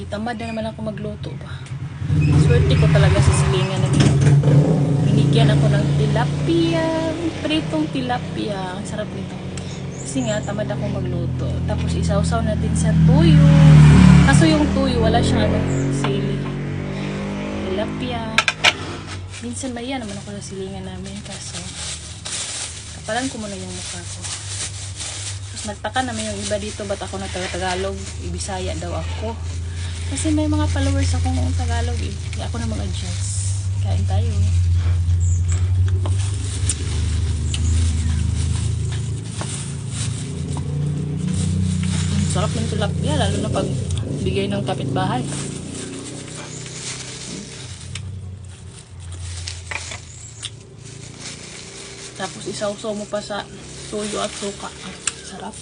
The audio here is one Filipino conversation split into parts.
Gitamad na naman ako magluto ba. Swerte ko talaga sa silingan na nito. Binigyan ako ng tilapia, pritong tilapia. Ang sarap nito. Kasi nga, tamad ako magluto. Tapos isawsaw natin sa tuyo. Kaso yung tuyo, wala siyang sili. Tilapia. Minsan maya naman ako sa silingan namin. Kaso, kapalan ko muna yung mukha ko. Tapos nagtaka naman yung iba dito, ba't ako nagtagalog? Ibisaya daw ako. Kasi may mga followers akong Tagalog eh. Kaya ako na mag-adjust. Kain tayo. Sarap ng tilapia, lalo na pag bigay ng kapitbahay. Tapos isawsaw mo pa sa tuyo at suka. Sarap.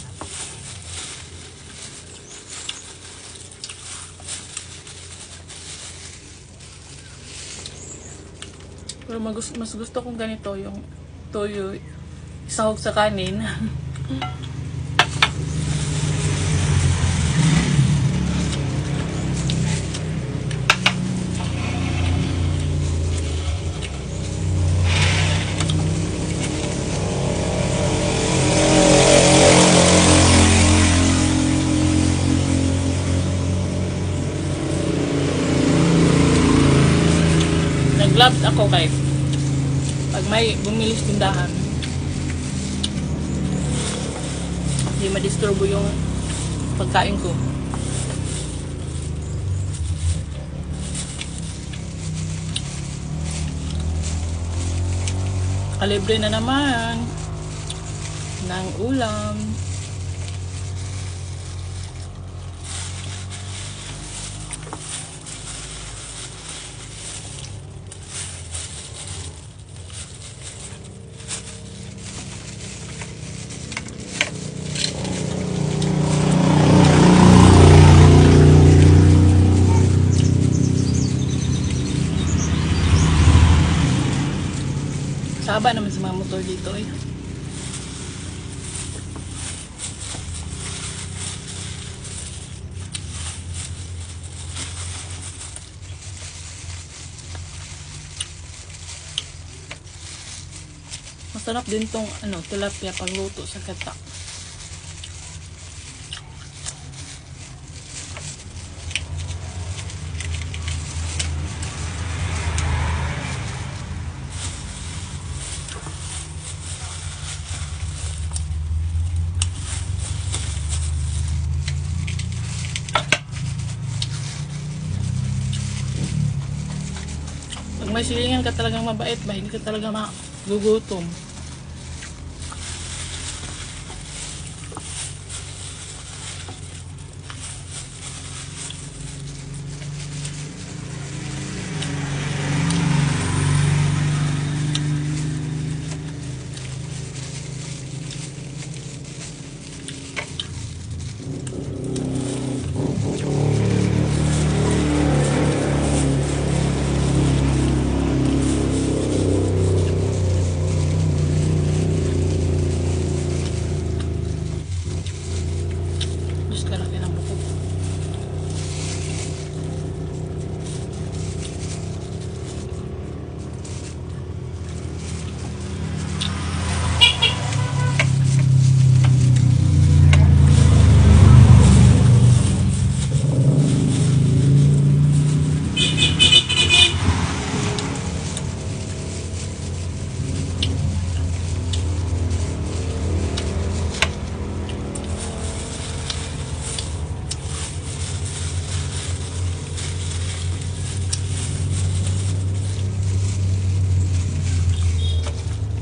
Pero mas gusto kong ganito, yung toyo isahog sa kanin. Nag-gloves ako kay pag may bumilis tindahan, hindi madisturbo yung pagkain ko. Kalibre na naman ng ulam. Saba naman sa mga motor dito eh. Masarap din tong tilapia pagluto sa gata. Pag may silingan ka talagang mabait ba, hindi ka talaga magugutom.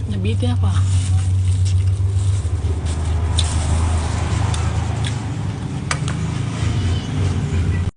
Nabitin ako.